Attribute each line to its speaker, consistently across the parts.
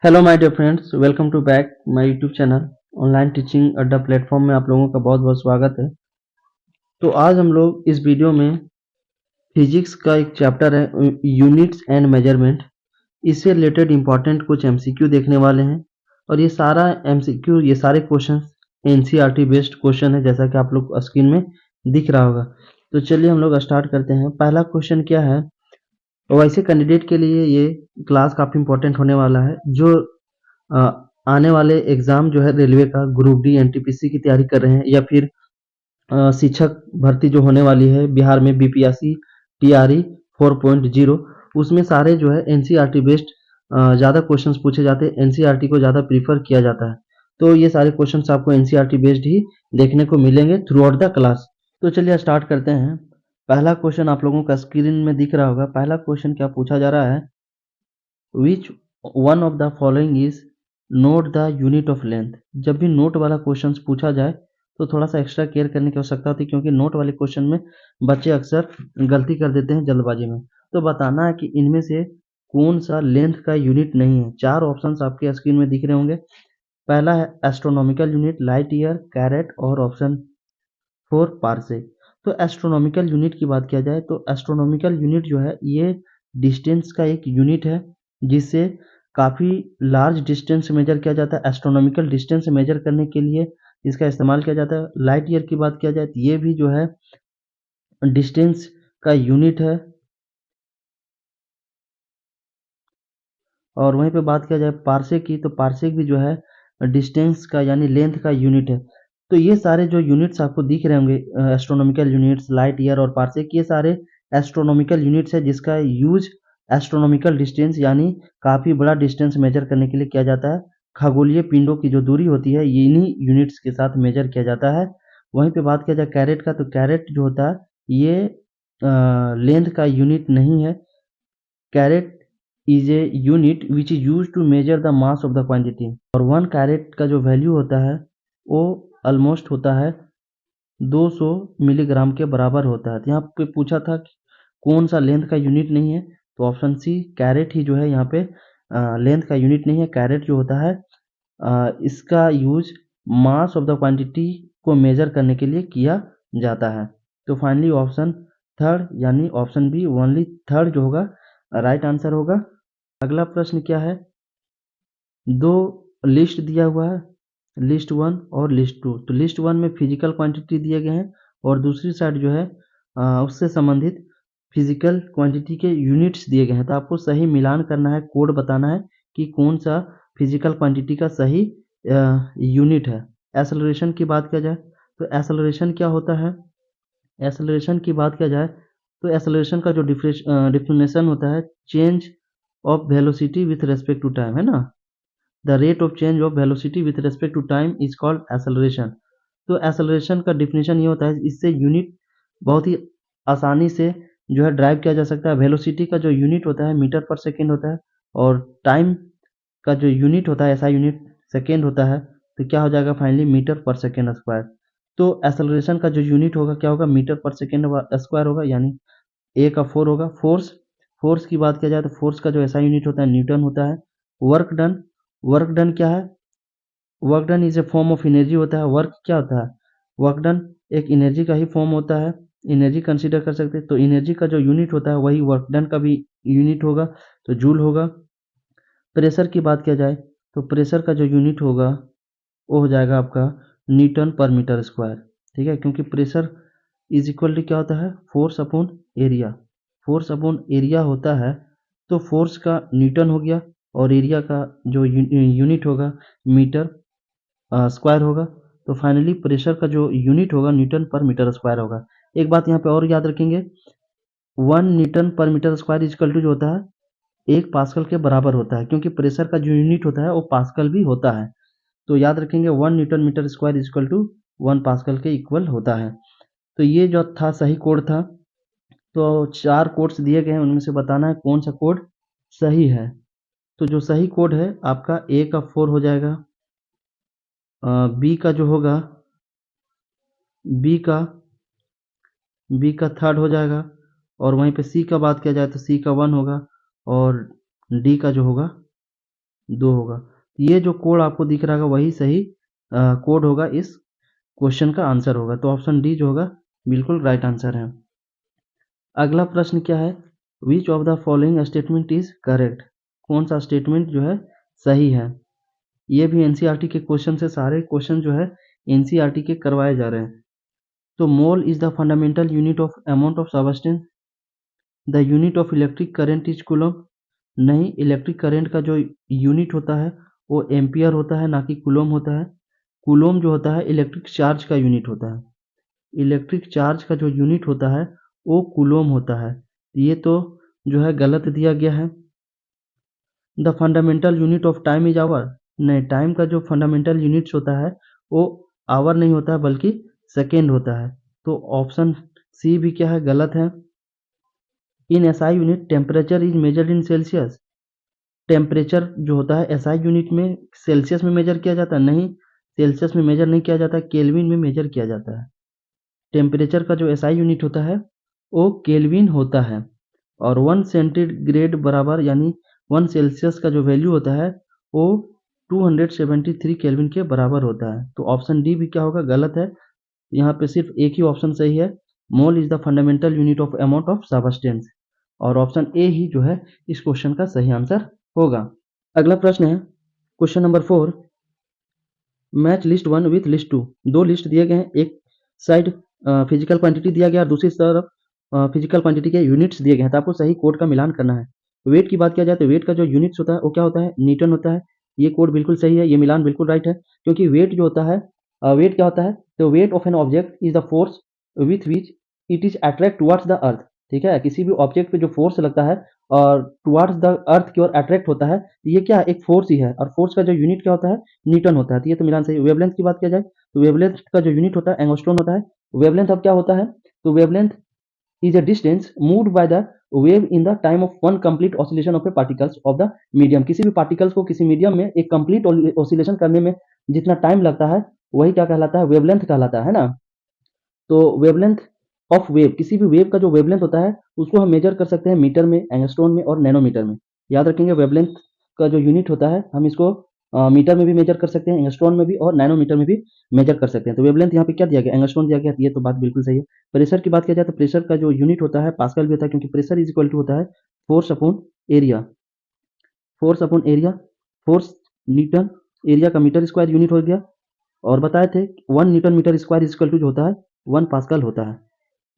Speaker 1: Hello my dear friends, welcome to back my YouTube channel online teaching Adda platform में आप लोगों का बहुत बहुत स्वागत है। तो आज हम लोग इस वीडियो में फिजिक्स का एक चैप्टर है यूनिट्स एंड मेजरमेंट, इससे रिलेटेड इंपॉर्टेंट कुछ एमसीक्यू देखने वाले हैं। और ये सारा एमसीक्यू, ये सारे क्वेश्चन एनसीईआरटी बेस्ड क्वेश्चन है, जैसा कि आप लोग स्क्रीन में दिख रहा होगा। तो चलिए हम लोग स्टार्ट करते हैं। पहला क्वेश्चन क्या है, वैसे कैंडिडेट के लिए ये क्लास काफ़ी इंपॉर्टेंट होने वाला है जो अ, आने वाले एग्जाम जो है रेलवे का ग्रुप डी एनटीपीसी की तैयारी कर रहे हैं, या फिर शिक्षक भर्ती जो होने वाली है बिहार में बीपीएससी टीआरई 4.0, उसमें सारे जो है एनसीईआरटी बेस्ड ज़्यादा क्वेश्चंस पूछे जाते हैं। एनसीईआरटी को ज़्यादा प्रीफर किया जाता है, तो ये सारे क्वेश्चंस आपको एनसीईआरटी बेस्ड ही देखने को मिलेंगे थ्रू आउट द क्लास। तो चलिए स्टार्ट करते हैं। पहला क्वेश्चन आप लोगों का स्क्रीन में दिख रहा होगा। पहला क्वेश्चन क्या पूछा जा रहा है, which one of the following is note the unit of length. जब भी नोट वाला क्वेश्चन पूछा जाए तो थोड़ा सा एक्स्ट्रा केयर करने की आवश्यकता होती है, क्योंकि नोट वाले क्वेश्चन में बच्चे अक्सर गलती कर देते हैं जल्दबाजी में। तो बताना है कि इनमें से कौन सा लेंथ का यूनिट नहीं है। चार ऑप्शंस आपके स्क्रीन में दिख रहे होंगे। पहला है astronomical unit, light year, carat और ऑप्शन 4 पार्सेक। तो एस्ट्रोनॉमिकल यूनिट की बात किया जाए तो एस्ट्रोनॉमिकल यूनिट जो है ये डिस्टेंस का एक यूनिट है, जिससे काफ़ी लार्ज डिस्टेंस मेजर किया जाता है। एस्ट्रोनॉमिकल डिस्टेंस मेजर करने के लिए इसका इस्तेमाल किया जाता है। लाइट ईयर की बात किया जाए तो ये भी जो है डिस्टेंस का यूनिट है। और वहीं पे बात किया जाए पार्सेक की, तो पार्सेक भी जो है डिस्टेंस का यानी लेंथ का यूनिट है। तो ये सारे जो यूनिट्स आपको दिख रहे होंगे, एस्ट्रोनॉमिकल यूनिट्स, लाइट ईयर और पार्सेक, ये सारे एस्ट्रोनॉमिकल यूनिट्स है जिसका यूज एस्ट्रोनॉमिकल डिस्टेंस यानी काफ़ी बड़ा डिस्टेंस मेजर करने के लिए किया जाता है। खगोलीय पिंडों की जो दूरी होती है ये इन्हीं यूनिट्स के साथ मेजर किया जाता है। वहीं पे बात किया जाए कैरेट का, तो कैरेट जो होता है ये लेंथ का यूनिट नहीं है। Carat is a unit which is used to measure the mass of the quantity, और 1 कैरेट का जो वैल्यू होता है वो ऑलमोस्ट होता है 200 मिलीग्राम के बराबर होता है। तो यहाँ पे पूछा था कि कौन सा लेंथ का यूनिट नहीं है, तो ऑप्शन सी कैरेट ही जो है यहाँ पे लेंथ का यूनिट नहीं है। कैरेट जो होता है इसका use mass of the quantity को मेजर करने के लिए किया जाता है। तो फाइनली ऑप्शन थर्ड यानी ऑप्शन बी ओनली थर्ड जो होगा राइट आंसर होगा। अगला प्रश्न क्या है, दो लिस्ट दिया हुआ है, लिस्ट वन और लिस्ट टू। तो लिस्ट वन में फिजिकल क्वांटिटी दिए गए हैं और दूसरी साइड जो है उससे संबंधित फिजिकल क्वांटिटी के यूनिट्स दिए गए हैं। तो आपको सही मिलान करना है, कोड बताना है कि कौन सा फिजिकल क्वांटिटी का सही यूनिट है। एसेलरेशन की बात किया जाए तो एसेलरेशन क्या होता है, एसेलरेशन की बात किया जाए तो एसेलरेशन का जो डिफिनेशन होता है, change of velocity with respect to time, है ना। The rate of change of velocity with respect to time is called acceleration. तो एसेलरेशन का डिफिनेशन ये होता है, इससे यूनिट बहुत ही आसानी से जो है ड्राइव किया जा सकता है। वेलोसिटी का जो यूनिट होता है मीटर पर सेकेंड होता है, और टाइम का जो यूनिट होता है ऐसा यूनिट सेकेंड होता है। तो क्या हो जाएगा फाइनली मीटर पर सेकेंड स्क्वायर। तो एसेलरेशन का जो यूनिट होगा क्या होगा, मीटर पर सेकेंड स्क्वायर होगा, यानी ए का 4 होगा। फोर्स, फोर्स की बात किया जाए तो फोर्स का जो ऐसा यूनिट होता है न्यूटन होता है। वर्क डन, वर्क डन क्या है, work done is a form of energy होता है। वर्क क्या होता है, वर्क डन एक एनर्जी का ही फॉर्म होता है, एनर्जी कंसीडर कर सकते हैं। तो एनर्जी का जो यूनिट होता है वही वर्क डन का भी यूनिट होगा, तो जूल होगा। प्रेशर की बात किया जाए तो प्रेशर का जो यूनिट होगा वो हो जाएगा आपका न्यूटन पर मीटर स्क्वायर। ठीक है, क्योंकि प्रेशर इज इक्वल टू क्या होता है, force upon area. Force upon area होता है, तो फोर्स का न्यूटन हो गया और एरिया का जो यूनिट होगा मीटर स्क्वायर होगा। तो फाइनली प्रेशर का जो यूनिट होगा न्यूटन पर मीटर स्क्वायर होगा। एक बात यहाँ पे और याद रखेंगे, 1 न्यूटन पर मीटर स्क्वायर इजकल टू जो होता है 1 पास्कल के बराबर होता है, क्योंकि प्रेशर का जो यूनिट होता है वो पास्कल भी होता है। तो याद रखेंगे 1 newton metre square is equal to 1 pascal के इक्वल होता है। तो ये जो था सही कोड था। तो 4 कोड्स दिए गए हैं, उनमें से बताना है कौन सा कोड सही है। तो जो सही कोड है आपका ए का 4 हो जाएगा, बी का जो होगा बी का बी का थर्ड हो जाएगा, और वहीं पे सी का बात किया जाए तो सी का 1 होगा, और डी का जो होगा 2 होगा। ये जो कोड आपको दिख रहा होगा वही सही कोड होगा, इस क्वेश्चन का आंसर होगा। तो ऑप्शन डी जो होगा बिल्कुल राइट आंसर है। अगला प्रश्न क्या है, which of the following statement is correct, कौन सा स्टेटमेंट जो है सही है। ये भी एनसीईआरटी के क्वेश्चन से, सारे क्वेश्चन जो है एनसीईआरटी के करवाए जा रहे हैं। तो mole is the fundamental unit of amount of substance, the unit of electric current is coulomb. नहीं, इलेक्ट्रिक करंट का जो यूनिट होता है वो एम्पियर होता है, ना कि कूलम होता है। कूलम जो होता है इलेक्ट्रिक चार्ज का यूनिट होता है। इलेक्ट्रिक चार्ज का जो यूनिट होता है वो कूलम होता है। ये तो जो है गलत दिया गया है। The fundamental unit of time is hour, नहीं, टाइम का जो फंडामेंटल यूनिट्स होता है वो आवर नहीं होता है बल्कि सेकेंड होता है। तो ऑप्शन सी भी क्या है, गलत है। In SI unit temperature is measured in Celsius, temperature जो होता है एसआई यूनिट में सेल्सियस में मेजर किया जाता है, नहीं, सेल्सियस में मेजर नहीं किया जाता, केल्विन में मेजर किया जाता है। टेम्परेचर का जो एसआई यूनिट होता है वो केल्विन होता है। और 1 सेंटीग्रेड बराबर यानी 1 सेल्सियस का जो वैल्यू होता है वो 273 केल्विन के बराबर होता है। तो ऑप्शन डी भी क्या होगा, गलत है। यहाँ पे सिर्फ एक ही ऑप्शन सही है, mole is the fundamental unit of amount of substance, और ऑप्शन ए ही जो है इस क्वेश्चन का सही आंसर होगा। अगला प्रश्न है question number 4, match list 1 with list 2। दो लिस्ट दिए गए हैं, एक साइड फिजिकल क्वांटिटी दिया गया और दूसरी तरफ फिजिकल क्वांटिटी के यूनिट्स दिए गए हैं। तो आपको सही कोड का मिलान करना है। वेट की बात किया जाए तो वेट का जो यूनिट्स होता है वो क्या होता है, न्यूटन होता है। ये कोड बिल्कुल सही है, ये मिलान बिल्कुल राइट है, क्योंकि वेट जो होता है, वेट क्या होता है, तो weight of an object is the force with which it is attract towards the earth. ठीक है, किसी भी ऑब्जेक्ट पे जो फोर्स लगता है और टुवर्ड्स द अर्थ की ओर अट्रैक्ट होता है, ये क्या एक फोर्स ही है, और फोर्स का जो यूनिट क्या होता है, न्यूटन होता है। तो ये तो मिलान सही। वेवलेंथ की बात किया जाए तो वेवलेंथ का जो यूनिट होता है एंगस्ट्रॉन होता है। वेवलेंथ अब क्या होता है, तो wavelength is a distance moved by the wave in the time of one complete oscillation of a particles of the medium। किसी भी पार्टिकल्स को किसी मीडियम में एक कंप्लीट ऑसिलेशन करने में जितना टाइम लगता है वही क्या कहलाता है, वेवलेंथ कहलाता है ना। तो वेवलेंथ ऑफ वेव, किसी भी वेव का जो वेवलेंथ होता है उसको हम मेजर कर सकते हैं मीटर में, एंगस्ट्रॉन में और नैनोमीटर में। याद रखेंगे, वेवलेंथ का जो यूनिट होता है हम इसको मीटर में भी मेजर कर सकते हैं, एंगस्ट्रॉन में भी और नैनोमीटर में भी मेजर कर सकते हैं। तो वेवलेंथ यहाँ पे क्या दिया गया, एंगस्ट्रॉन दिया गया, ये तो बात बिल्कुल सही है। प्रेशर की बात किया जाए तो प्रेशर का जो यूनिट होता है पास्कल भी होता है, क्योंकि प्रेशर इज इक्वल टू होता है force upon area. Force upon area, force newton, area का मीटर स्क्वायर यूनिट हो गया, और बताए थे 1 newton metre square is equal to जो होता है 1 पास्कल होता है।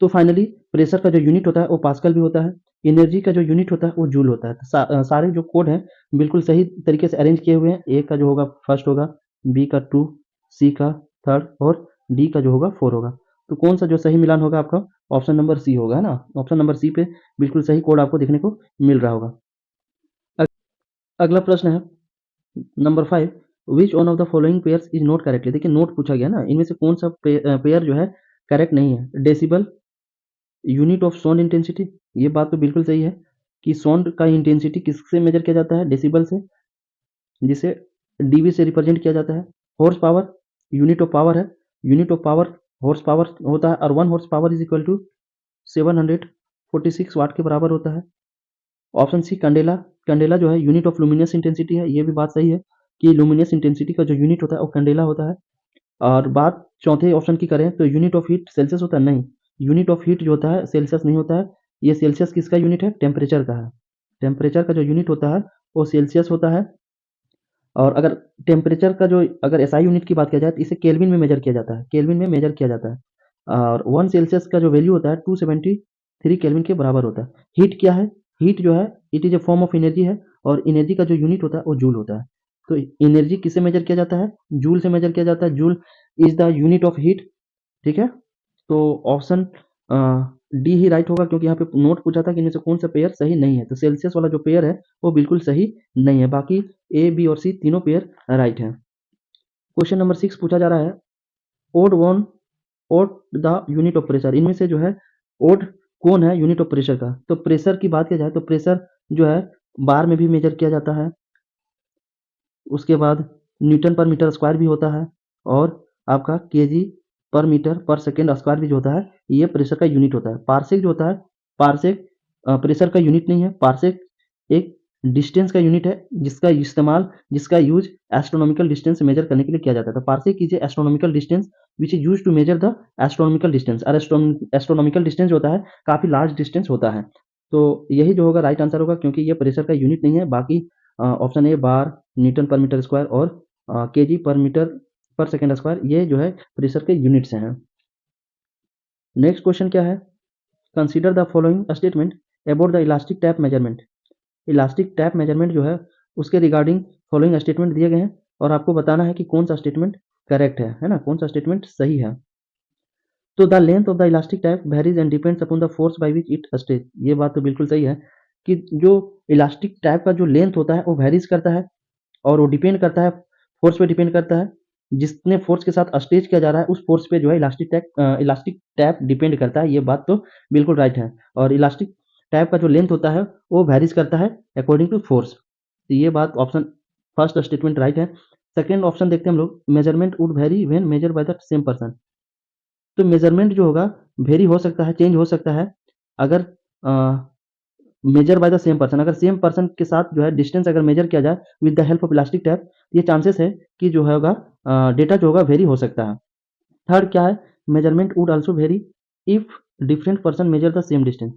Speaker 1: तो फाइनली प्रेशर का जो यूनिट होता है वो पास्कल भी होता है, एनर्जी का जो यूनिट होता है वो जूल होता है। तो सारे जो कोड हैं बिल्कुल सही तरीके से अरेंज किए हुए हैं। ए का जो होगा फर्स्ट होगा, बी का 2, सी का थर्ड और डी का जो होगा 4 होगा। तो कौन सा जो सही मिलान होगा आपका, ऑप्शन नंबर सी होगा, है ना। ऑप्शन नंबर सी पे बिल्कुल सही कोड आपको देखने को मिल रहा होगा। अगला प्रश्न है number 5, which one of the following pairs is not correctly. देखिए नोट पूछा गया ना, इनमें से कौन सा पेयर जो है करेक्ट नहीं है। Decibel, unit of sound intensity, ये बात तो बिल्कुल सही है कि साउंड का इंटेंसिटी किससे मेजर किया जाता है, डेसिबल से, जिसे डीबी से रिप्रेजेंट किया जाता है। Horsepower, unit of power है, unit of power horsepower होता है, और 1 horsepower is equal to 746 watt के बराबर होता है। ऑप्शन सी कैंडेला, कैंडेला जो है यूनिट ऑफ लुमिनस इंटेंसिटी है, ये भी बात सही है कि लुमिनस इंटेंसिटी का जो यूनिट होता है वो कैंडेला होता है। और बात चौथे ऑप्शन की करें तो यूनिट ऑफ हीट सेल्सियस होता है, नहीं, यूनिट ऑफ हीट जो होता है सेल्सियस नहीं होता है। ये सेल्सियस किसका यूनिट है, टेम्परेचर का है। टेम्परेचर का जो यूनिट होता है वो सेल्सियस होता है। और अगर टेम्परेचर का जो अगर एसआई यूनिट की बात किया जाए तो इसे केल्विन में मेजर किया जाता है, केल्विन में मेजर किया जाता है। और 1 सेल्सियस का जो वैल्यू होता है 273 केल्विन के बराबर होता है। हीट क्या है, हीट जो है it is a form of energy है, और एनर्जी का जो यूनिट होता है वो जूल होता है। तो एनर्जी किससे मेजर किया जाता है, जूल से मेजर किया जाता है। Joule is the unit of heat. ठीक है, तो ऑप्शन डी ही राइट होगा, क्योंकि यहाँ पे नोट पूछा था कि इनमें से कौन सा पेयर सही नहीं है। तो सेल्सियस वाला जो पेयर है वो बिल्कुल सही नहीं है, बाकी ए बी और सी तीनों पेयर राइट हैं। क्वेश्चन नंबर 6 पूछा जा रहा है, odd one odd the unit of pressure. इनमें से जो है ओड कौन है यूनिट ऑफ प्रेशर का। तो प्रेशर की बात किया जाए तो प्रेशर जो है बार में भी मेजर किया जाता है, उसके बाद न्यूटन पर मीटर स्क्वायर भी होता है, और आपका केजी पर मीटर पर सेकेंड स्क्वायर भी जो होता है ये प्रेशर का यूनिट होता है। पार्सेक जो होता है, पार्सेक प्रेशर का यूनिट नहीं है। पार्सेक एक डिस्टेंस का यूनिट है जिसका यूज एस्ट्रोनॉमिकल डिस्टेंस मेजर करने के लिए किया जाता है। तो parsec is astronomical distance which is use to measure the astronomical distance. और एस्ट्रोनॉमिकल डिस्टेंस जो होता है काफी लार्ज डिस्टेंस होता है। तो यही जो होगा राइट आंसर होगा, क्योंकि ये प्रेशर का यूनिट नहीं है। बाकी ऑप्शन ए बार, न्यूटन पर मीटर स्क्वायर और केजी पर मीटर पर सेकेंड स्क्वायर ये जो है प्रेशर के यूनिट्स हैं। नेक्स्ट क्वेश्चन क्या है, consider the following statement about the elastic tap measurement. Elastic tap measurement जो है उसके रिगार्डिंग फॉलोइंग स्टेटमेंट दिए गए हैं और आपको बताना है कि कौन सा स्टेटमेंट करेक्ट है ना, कौन सा स्टेटमेंट सही है। तो the length of the elastic tap varies and depends upon the force by which it stretch. ये बात तो बिल्कुल सही है कि जो इलास्टिक टैप का जो लेंथ होता है वो वेरीज करता है और वो डिपेंड करता है, फोर्स पे डिपेंड करता है। जितने फोर्स के साथ स्ट्रेच किया जा रहा है उस फोर्स पे जो है इलास्टिक टैप डिपेंड करता है। ये बात तो बिल्कुल राइट है। और इलास्टिक टैप का जो लेंथ होता है वो वेरीज करता है अकॉर्डिंग टू फोर्स। तो ये बात ऑप्शन फर्स्ट स्टेटमेंट राइट है। सेकेंड ऑप्शन देखते हैं हम लोग, measurement would very when measure by the same person. तो मेजरमेंट जो होगा वेरी हो सकता है, चेंज हो सकता है अगर measure by the same person, अगर सेम पर्सन के साथ जो है डिस्टेंस अगर मेजर किया जाए with the help of elastic tap, ये चांसेस है कि जो होगा डेटा जो होगा वेरी हो सकता है। थर्ड क्या है, measurement would also very if different person measure the same distance.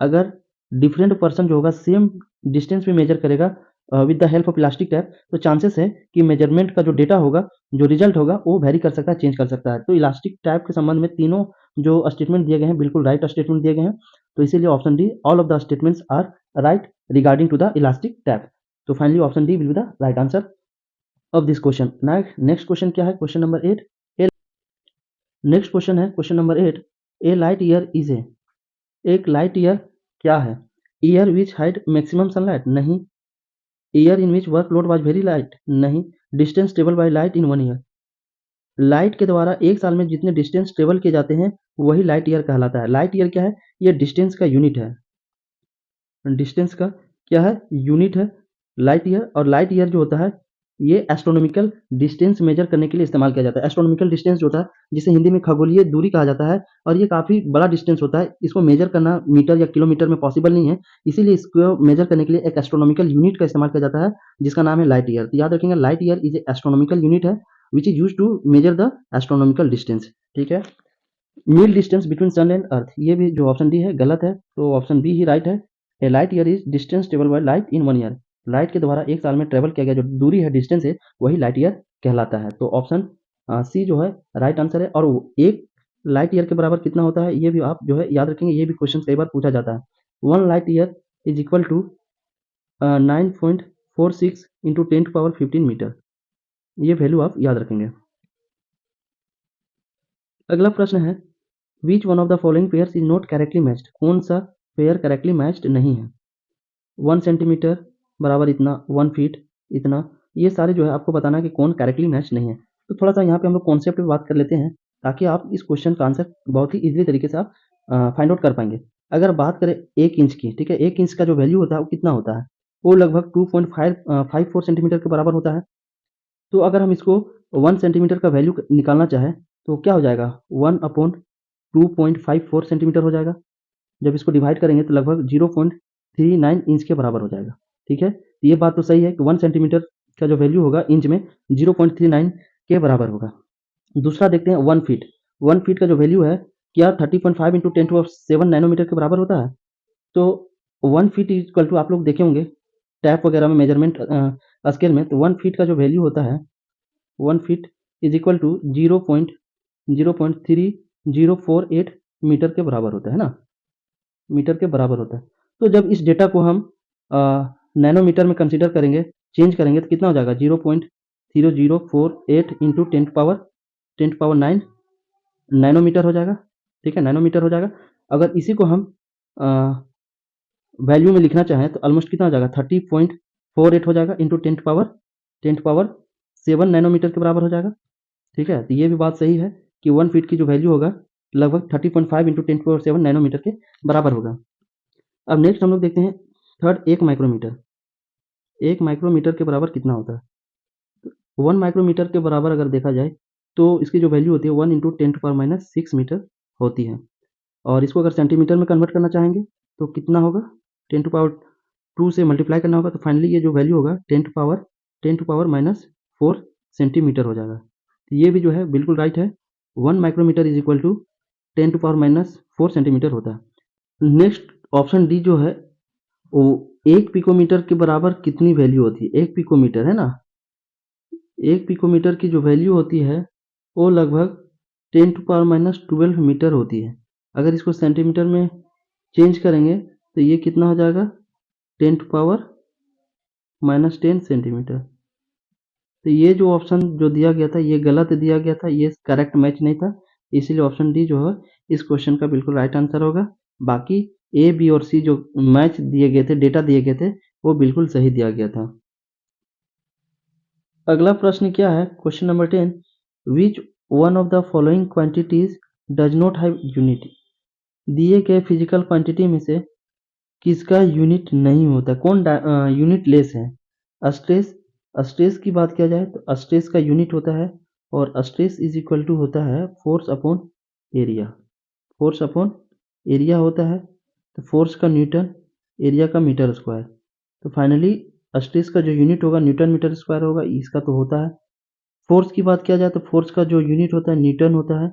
Speaker 1: अगर डिफरेंट पर्सन जो होगा सेम डिस्टेंस में मेजर करेगा with the help of elastic tape, तो चांसेस है कि मेजरमेंट का जो डेटा होगा, जो रिजल्ट होगा वो वेरी कर सकता है, चेंज कर सकता है। तो इलास्टिक टैप के संबंध में तीनों जो स्टेटमेंट दिए गए हैं बिल्कुल राइट स्टेटमेंट दिए गए हैं। तो इसीलिए option D, all of the statements are right regarding to the elastic tape. तो finally option D will be the right answer of this question. Next question क्या है, क्वेश्चन नंबर 8। नेक्स्ट क्वेश्चन है question number 8, a light year is a. एक light year क्या है? Year which hide maximum sunlight, नहीं। Year in which workload was very light, नहीं। Distance travel by light in 1 year. Light के द्वारा एक साल में जितने डिस्टेंस ट्रेवल किए जाते हैं वही लाइट ईयर कहलाता है। लाइट ईयर क्या है? ये डिस्टेंस का यूनिट है। डिस्टेंस का क्या है? यूनिट है लाइट ईयर। और लाइट ईयर जो होता है ये एस्ट्रोनॉमिकल डिस्टेंस मेजर करने के लिए इस्तेमाल किया जाता है। एस्ट्रोनॉमिकल डिस्टेंस जो होता है जिसे हिंदी में खगोलीय दूरी कहा जाता है, और ये काफ़ी बड़ा डिस्टेंस होता है। इसको मेजर करना मीटर या किलोमीटर में पॉसिबल नहीं है, इसीलिए इसको मेजर करने के लिए एक एस्ट्रोनॉमिकल यूनिट का इस्तेमाल किया जाता है जिसका नाम है लाइट ईयर। तो याद रखेंगे, light year is a astronomical unit है which is use to measure the astronomical distance. ठीक है। Mean distance between sun and earth, ये भी जो ऑप्शन डी है गलत है, तो ऑप्शन बी ही राइट है। A light year is distance travel by light in 1 year. Light के द्वारा एक साल में ट्रेवल किया गया जो दूरी है, डिस्टेंस है, वही लाइट ईयर कहलाता है। तो ऑप्शन सी जो है राइट आंसर है। और एक लाइट ईयर के बराबर कितना होता है ये भी आप जो है याद रखेंगे, ये भी क्वेश्चन कई बार पूछा जाता है। 1 light year is equal to 9.46 into 10⁻15 metre. ये वैल्यू आप याद रखेंगे। अगला प्रश्न है, which one of the following pairs is not correctly matched. कौन सा पेयर करेक्टली मैच्ड नहीं है? 1 सेंटीमीटर बराबर इतना, 1 फीट इतना, ये सारे जो है आपको बताना है कि कौन करेक्टली मैच नहीं है। तो थोड़ा सा यहाँ पे हम लोग कॉन्सेप्ट पे बात कर लेते हैं ताकि आप इस क्वेश्चन का आंसर बहुत ही इजीली तरीके से आप फाइंड आउट कर पाएंगे। अगर बात करें 1 इंच की, ठीक है, 1 इंच का जो वैल्यू होता है वो कितना होता है? वो लगभग 2.54 सेंटीमीटर के बराबर होता है। तो अगर हम इसको 1 सेंटीमीटर का वैल्यू निकालना चाहें तो क्या हो जाएगा? 1/2.54 सेंटीमीटर हो जाएगा। जब इसको डिवाइड करेंगे तो लगभग 0.39 इंच के बराबर हो जाएगा। ठीक है, तो ये बात तो सही है कि 1 सेंटीमीटर का जो वैल्यू होगा इंच में 0.39 के बराबर होगा। दूसरा देखते हैं 1 फीट। 1 फीट का जो वैल्यू है क्या 30.5 इंटू 10⁻7 नैनोमीटर के बराबर होता है? तो 1 फीट इक्वल टू, आप लोग देखे होंगे टैप वगैरह में मेजरमेंट स्केल में, तो 1 फीट का जो वैल्यू होता है 1 feet is equal to 0.3048 metre के बराबर होता है ना, मीटर के बराबर होता है। तो जब इस डेटा को हम नैनोमीटर में कंसीडर करेंगे, चेंज करेंगे, तो कितना हो जाएगा? 0.0048 इंटू 10⁻9 नैनोमीटर हो जाएगा। ठीक है, नैनोमीटर हो जाएगा। अगर इसी को हम वैल्यू में लिखना चाहें तो ऑलमोस्ट कितना हो जाएगा? 30.48 हो जाएगा इंटू 10⁻7 नैनोमीटर के बराबर हो जाएगा। ठीक है, तो ये भी बात सही है कि 1 फीट की जो वैल्यू होगा लगभग 30.5 इंटू 10⁻7 नैनोमीटर के बराबर होगा। अब नेक्स्ट हम लोग देखते हैं थर्ड, 1 माइक्रोमीटर। 1 माइक्रोमीटर के बराबर कितना होता है? 1 माइक्रोमीटर के बराबर अगर देखा जाए तो इसकी जो वैल्यू होती है 1 इंटू 10⁻6 मीटर होती है। और इसको अगर सेंटीमीटर में कन्वर्ट करना चाहेंगे तो कितना होगा? 10 2 से मल्टीप्लाई करना होगा, तो फाइनली ये जो वैल्यू होगा 10 टू पावर -4 सेंटीमीटर हो जाएगा। तो ये भी जो है बिल्कुल राइट है। 1 micrometre is equal to 10 to power -4 centimetre होता है। नेक्स्ट ऑप्शन डी जो है वो 1 पिकोमीटर के बराबर कितनी वैल्यू होती है? 1 पिकोमीटर है ना, 1 पिकोमीटर की जो वैल्यू होती है वो लगभग 10 टू पावर -12 मीटर होती है। अगर इसको सेंटीमीटर में चेंज करेंगे तो ये कितना हो जाएगा? 10 टू पावर -10 सेंटीमीटर। तो ये जो ऑप्शन जो दिया गया था ये गलत दिया गया था, ये करेक्ट मैच नहीं था, इसीलिए ऑप्शन डी जो है इस क्वेश्चन का बिल्कुल राइट आंसर होगा। बाकी ए, बी और सी जो मैच दिए गए थे, डेटा दिए गए थे, वो बिल्कुल सही दिया गया था। अगला प्रश्न क्या है? Question number 10, which one of the following quantities does not have unit? दिए गए फिजिकल क्वांटिटी में से किसका यूनिट नहीं होता? कौन यूनिट लेस है? स्ट्रेस, स्ट्रेस की बात किया जाए तो स्ट्रेस का यूनिट होता है, और स्ट्रेस इज इक्वल टू होता है force upon area. Force upon area होता है, तो फोर्स का न्यूटन, एरिया का मीटर स्क्वायर। तो फाइनली स्ट्रेस का जो यूनिट होगा न्यूटन मीटर स्क्वायर होगा, इसका तो होता है। फोर्स की बात किया जाए तो फोर्स का जो यूनिट होता है न्यूटन होता है।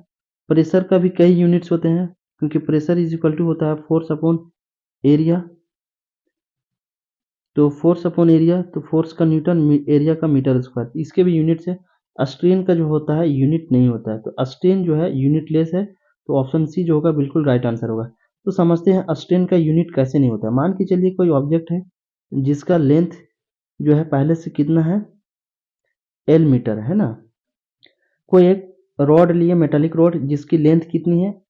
Speaker 1: प्रेशर का भी कई यूनिट्स होते हैं, क्योंकि प्रेशर इज इक्वल टू होता है फोर्स अपॉन एरिया। तो फोर्स अपॉन एरिया, तो फोर्स का न्यूटन, एरिया का मीटर स्क्वायर, इसके भी यूनिट्स है। स्ट्रेन का जो होता है यूनिट नहीं होता है, तो स्ट्रेन जो है यूनिटलेस है, तो ऑप्शन सी जो होगा बिल्कुल राइट आंसर होगा। तो समझते हैं स्ट्रेन का यूनिट कैसे नहीं होता है। मान के चलिए कोई ऑब्जेक्ट है जिसका लेंथ जो है पहले से कितना है, एल मीटर है ना। कोई एक रॉड लिए, मेटालिक रॉड, जिसकी लेंथ कितनी है,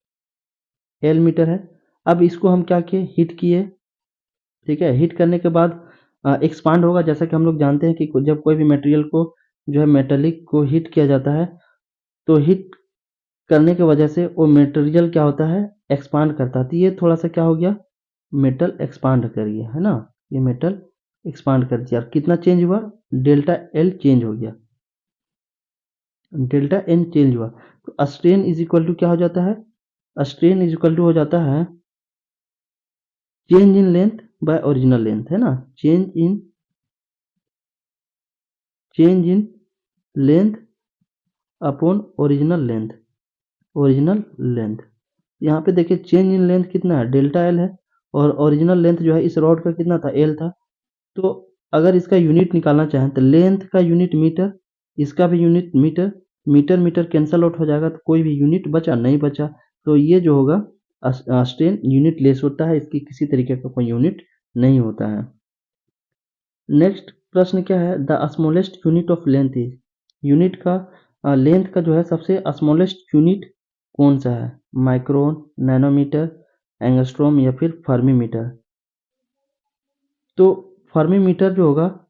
Speaker 1: एल मीटर है। अब इसको हम क्या किए, हिट किए, ठीक है। हिट करने के बाद एक्सपांड होगा, जैसा कि हम लोग जानते हैं कि जब कोई भी मटेरियल को जो है मेटेलिक को हिट किया जाता है, तो हिट करने की वजह से वो मटेरियल क्या होता है, एक्सपांड करता है। तो ये थोड़ा सा क्या हो गया, मेटल एक्सपांड कर गया है ना, ये मेटल एक्सपांड कर दिया। कितना चेंज हुआ, डेल्टा एल चेंज हो गया, डेल्टा एन चेंज हुआ। तो स्ट्रेन इज इक्वल टू क्या हो जाता है, स्ट्रेन इज इक्वल टू हो जाता है change in length bye original length, है ना। Change in length upon original length, original length. यहाँ पे देखिए चेंज इन लेंथ कितना है, डेल्टा एल है, और ओरिजिनल लेंथ जो है इस रॉड का कितना था, एल था। तो अगर इसका यूनिट निकालना चाहें तो लेंथ का यूनिट मीटर, इसका भी unit metre, metre metre cancel out हो जाएगा, तो कोई भी यूनिट बचा नहीं बचा। तो ये जो होगा स्ट्रेन यूनिट लेस होता है, इसकी किसी तरीके का कोई यूनिट नहीं होता है। नेक्स्ट प्रश्न क्या है, the smallest unit of length is? Unit का लेंथ का जो है सबसे स्मॉलेस्ट यूनिट कौन सा है, माइक्रोन, नैनोमीटर, एंगस्ट्रॉम या फिर फर्मीमीटर? तो फर्मीमीटर जो होगा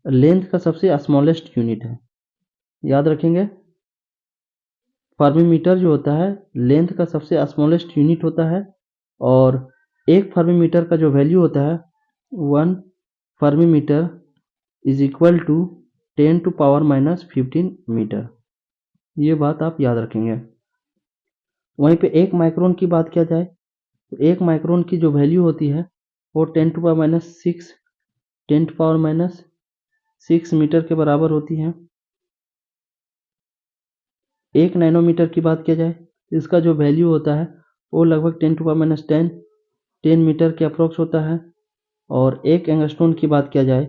Speaker 1: लेंथ का सबसे स्मॉलेस्ट यूनिट है, याद रखेंगे। फर्मीमीटर जो होता है लेंथ का सबसे स्मॉलेस्ट यूनिट होता है, और एक फर्मीमीटर का जो वैल्यू होता है, 1 fermimetre is equal to 10 to power -15 metre. ये बात आप याद रखेंगे। वहीं पे एक माइक्रोन की बात किया जाए तो एक माइक्रोन की जो वैल्यू होती है वो 10 to power -6, 10 to power -6 metre के बराबर होती है। एक नैनोमीटर की बात किया जाए तो इसका जो वैल्यू होता है वो लगभग 10 टू पावर -10 मीटर के अप्रोक्स होता है। और एक एंगस्ट्रॉन की बात किया जाए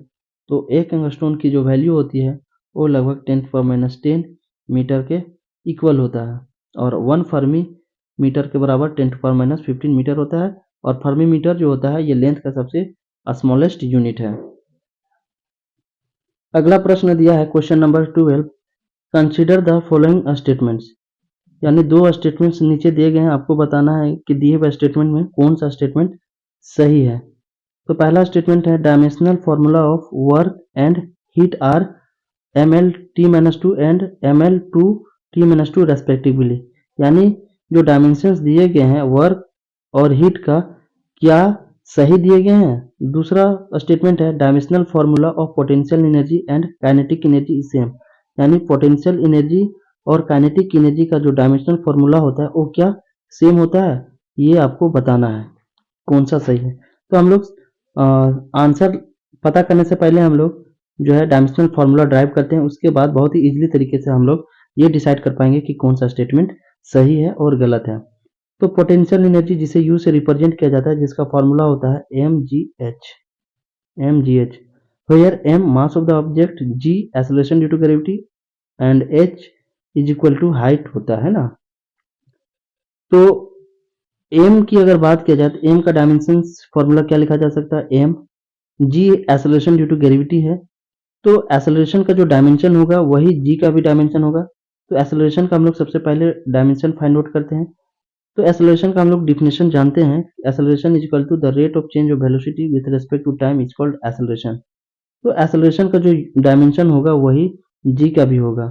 Speaker 1: तो एक एंगस्ट्रॉन की जो वैल्यू होती है वो लगभग 10 टू पावर -10 मीटर के इक्वल होता है। और 1 फर्मी मीटर के बराबर 10 टू पावर -15 मीटर होता है। और फर्मी मीटर जो होता है ये लेंथ का सबसे स्मॉलेस्ट यूनिट है। अगला प्रश्न दिया है question number 12, consider the following statements. यानी दो स्टेटमेंट्स नीचे दिए गए हैं, आपको बताना है कि दिए हुए स्टेटमेंट में कौन सा स्टेटमेंट सही है। तो पहला स्टेटमेंट है dimensional formula of work and heat are mL_T-2 and mL_2T-2 respectively. यानी जो डायमेंशंस दिए गए हैं वर्क और हीट का, क्या सही दिए गए हैं। दूसरा स्टेटमेंट है dimensional formula of potential energy and kinetic energy is same. यानी पोटेंशियल एनर्जी और काइनेटिक एनर्जी का जो डायमेंशनल फार्मूला होता है वो क्या सेम होता है, ये आपको बताना है कौन सा सही है। तो हम लोग आंसर पता करने से पहले हम लोग जो है डायमेंशनल फार्मूला ड्राइव करते हैं, उसके बाद बहुत ही इजीली तरीके से हम लोग ये डिसाइड कर पाएंगे कि कौन सा स्टेटमेंट सही है और गलत है। तो पोटेंशियल एनर्जी जिसे यू से रिप्रेजेंट किया जाता है, जिसका फॉर्मूला होता है mgh, where m mass of the object, g acceleration due to gravity and h is equal to height होता है ना। तो m की अगर बात किया जाए तो m का डायमेंशन फॉर्मूला क्या लिखा जा सकता है, m g acceleration due to gravity है, तो एक्सेलरेशन का जो डायमेंशन होगा वही g का भी डायमेंशन होगा। तो एक्सेलरेशन का हम लोग सबसे पहले डायमेंशन फाइंड आउट करते हैं। तो एक्सेलरेशन का हम लोग डिफिनेशन जानते हैं, acceleration is equal to the rate of change of velocity with respect to time is called acceleration. तो एक्सेलरेशन का जो डायमेंशन होगा वही g का भी होगा।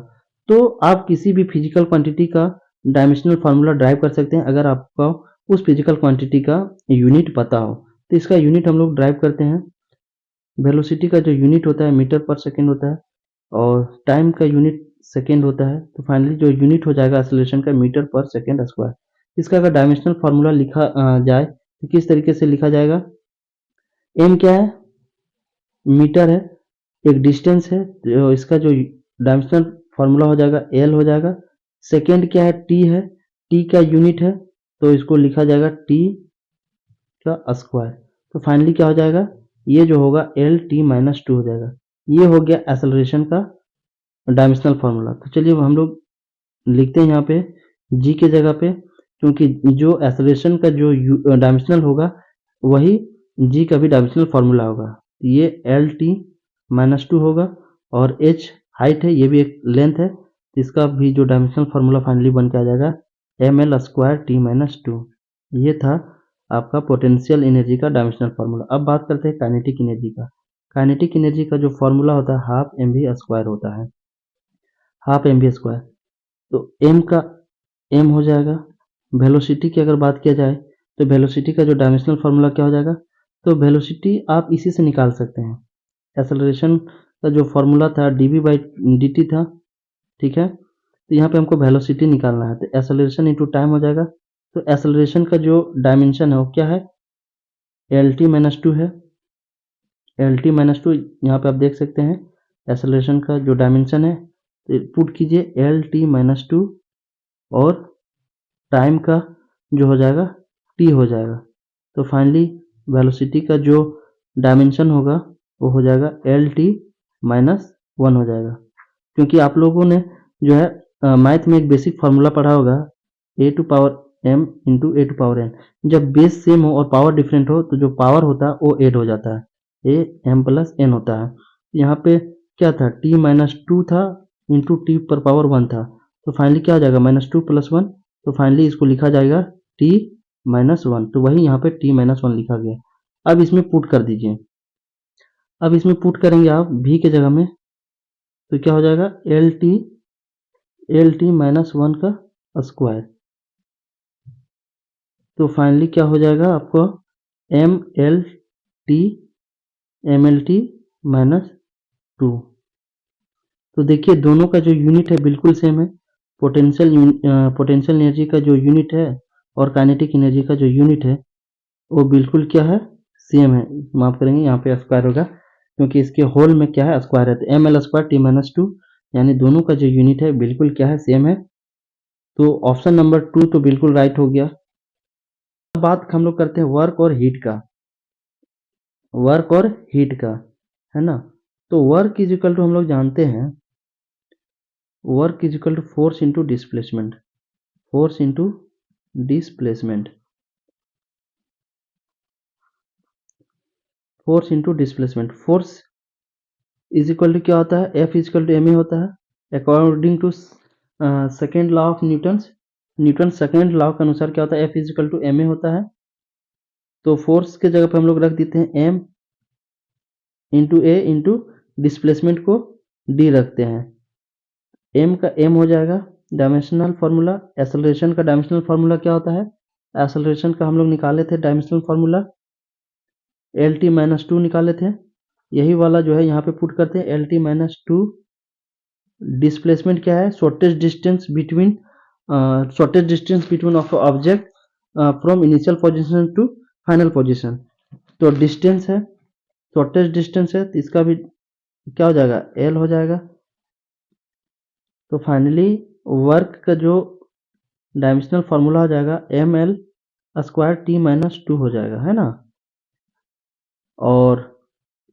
Speaker 1: तो आप किसी भी फिजिकल क्वांटिटी का डायमेंशनल फार्मूला ड्राइव कर सकते हैं अगर आपको उस फिजिकल क्वांटिटी का यूनिट पता हो। तो इसका यूनिट हम लोग ड्राइव करते हैं। वेलोसिटी का जो यूनिट होता है मीटर पर सेकेंड होता है और टाइम का यूनिट सेकेंड होता है। तो फाइनली जो यूनिट हो जाएगा एक्सेलरेशन का मीटर पर सेकेंड स्क्वायर। इसका अगर डायमेंशनल फार्मूला लिखा जाए तो किस तरीके से लिखा जाएगा, m क्या है, मीटर है, एक डिस्टेंस है, तो इसका जो डायमेंशनल फार्मूला हो जाएगा l हो जाएगा। सेकेंड क्या है, t है, t का यूनिट है तो इसको लिखा जाएगा t का स्क्वायर। तो फाइनली क्या हो जाएगा, ये जो होगा एल टी माइनस टू हो जाएगा। ये हो गया एक्सेलरेशन का डायमेंशनल फार्मूला। तो चलिए हम लोग लिखते हैं यहाँ पे g के जगह पे, क्योंकि जो एक्सेलरेशन का जो डायमेंशनल होगा वही g का भी डायमेंशनल फार्मूला होगा। ये एल टी माइनस टू होगा और h हाइट है, ये भी एक लेंथ है, तो इसका भी जो डायमेंशनल फार्मूला फाइनली बन के आ जाएगा M L square T minus two. ये था आपका पोटेंशियल एनर्जी का डायमेंशनल फार्मूला। अब बात करते हैं काइनेटिक एनर्जी का। काइनेटिक एनर्जी का जो फार्मूला होता है हाफ एम वी स्क्वायर होता है, हाफ एम वी स्क्वायर। तो m का m हो जाएगा। वेलोसिटी की अगर बात किया जाए तो वेलोसिटी का जो डायमेंशनल फार्मूला क्या हो जाएगा, तो वेलोसिटी आप इसी से निकाल सकते हैं। एक्सेलरेशन का जो फार्मूला था dv बाई dt था, ठीक है। तो यहाँ पे हमको वेलोसिटी निकालना है, तो एक्सेलरेशन इंटू टाइम हो जाएगा। तो एक्सेलरेशन का जो डायमेंशन है वो क्या है, एल टी माइनस टू है। एल टी माइनस टू यहाँ पे आप देख सकते हैं एक्सेलरेशन का जो डायमेंशन है, तो पुट कीजिए एल टी माइनस टू और टाइम का जो हो जाएगा टी हो जाएगा। तो फाइनली वेलोसिटी का जो डायमेंशन होगा वो हो जाएगा एल टी माइनस वन हो जाएगा। क्योंकि आप लोगों ने जो है मैथ में एक बेसिक फार्मूला पढ़ा होगा a to power m into a to power n। जब बेस सेम हो और पावर डिफरेंट हो तो जो पावर होता है वो एड हो जाता है, ए एम प्लस एन होता है। यहाँ पे क्या था, t माइनस टू था इंटू टी पर पावर वन था। तो फाइनली क्या हो जाएगा, माइनस टू प्लस वन। तो फाइनली इसको लिखा जाएगा t माइनस वन। तो वही यहाँ पे t माइनस वन लिखा गया। अब इसमें पुट कर दीजिए। अब इसमें पुट करेंगे आप v के जगह में, तो क्या हो जाएगा एल टी माइनस वन का स्क्वायर। तो फाइनली क्या हो जाएगा आपको M L T minus two. तो देखिए दोनों का जो यूनिट है बिल्कुल सेम है। पोटेंशियल एनर्जी का जो यूनिट है और काइनेटिक एनर्जी का जो यूनिट है वो बिल्कुल क्या है, सेम है। माफ करेंगे यहाँ पे स्क्वायर होगा क्योंकि इसके होल में क्या है, स्क्वायर है। तो M L square T minus two, यानी दोनों का जो यूनिट है बिल्कुल क्या है, सेम है। तो ऑप्शन नंबर टू तो बिल्कुल राइट हो गया। अब बात हम लोग करते हैं वर्क और हीट का, वर्क और हीट का, है ना। तो वर्क इज इक्वल टू हम लोग जानते हैं, work is equal to force into displacement, force into displacement, force into displacement. Force is equal to क्या होता है, F is equal to M A होता है according to second law of Newton second law के अनुसार क्या होता है, F is equal to M A होता है। तो फोर्स के जगह पे हम लोग रख देते हैं एम इंटू ए इंटू डिस्प्लेसमेंट को डी रखते हैं। एम का एम हो जाएगा डायमेंशनल फार्मूला। एक्सेलरेशन का डायमेंशनल फार्मूला क्या होता है, एक्सेलरेशन का हम लोग निकाले थे dimensional formula L T minus to निकाले थे। यही वाला जो है यहाँ पे पुट करते हैं L T minus two. Displacement क्या है, shortest distance between of object from initial position to final position. तो डिस्टेंस है, शॉर्टेस्ट डिस्टेंस है तो इसका भी क्या हो जाएगा, एल हो जाएगा। तो फाइनली वर्क का जो डायमेंशनल फार्मूला हो जाएगा M L square T minus two हो जाएगा, है ना। और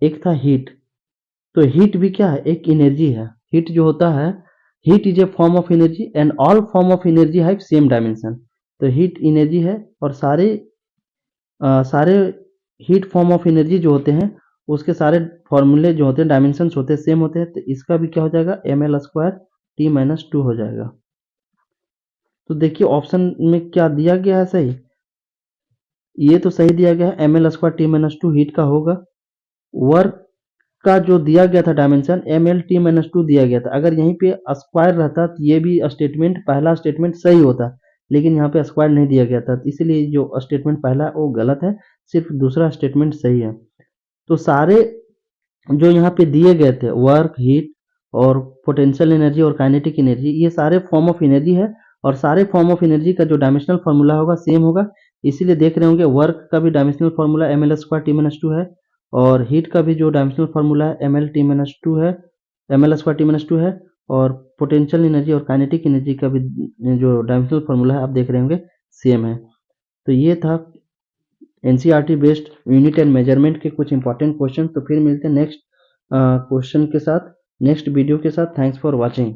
Speaker 1: एक था हीट, तो हीट भी क्या है, एक एनर्जी है। हीट जो होता है, heat is a form of energy and all form of energy have same dimension. तो हीट एनर्जी है और सारे हीट फॉर्म ऑफ एनर्जी जो होते हैं उसके सारे फॉर्मूले जो होते हैं, डायमेंशंस होते हैं, सेम होते हैं। तो इसका भी क्या हो जाएगा, M L square T minus two हो जाएगा। तो देखिए ऑप्शन में क्या दिया गया है सही, ये तो सही दिया गया है, M L square T minus two heat का होगा। वर्क का जो दिया गया था dimension M L T minus two दिया गया था। अगर यहीं पे स्क्वायर रहता तो ये भी स्टेटमेंट, पहला स्टेटमेंट सही होता, लेकिन यहाँ पे स्क्वायर नहीं दिया गया था, इसीलिए जो स्टेटमेंट पहला वो गलत है, सिर्फ दूसरा स्टेटमेंट सही है। तो सारे जो यहाँ पे दिए गए थे, वर्क, हीट और पोटेंशियल एनर्जी और काइनेटिक एनर्जी, ये सारे फॉर्म ऑफ एनर्जी है और सारे फॉर्म ऑफ एनर्जी का जो डायमेंशनल फार्मूला होगा सेम होगा। इसीलिए देख रहे होंगे वर्क का भी dimensional formula M L square T minus two है और हीट का भी जो डायमेंशनल फार्मूला है M L T minus two है, M L square T minus two है। और पोटेंशियल एनर्जी और काइनेटिक एनर्जी का भी जो डायमेंशनल फार्मूला है आप देख रहे होंगे सेम है। तो ये था NCERT based unit and measurement के कुछ इंपॉर्टेंट क्वेश्चन। तो फिर मिलते हैं नेक्स्ट क्वेश्चन के साथ, नेक्स्ट वीडियो के साथ। Thanks for watching.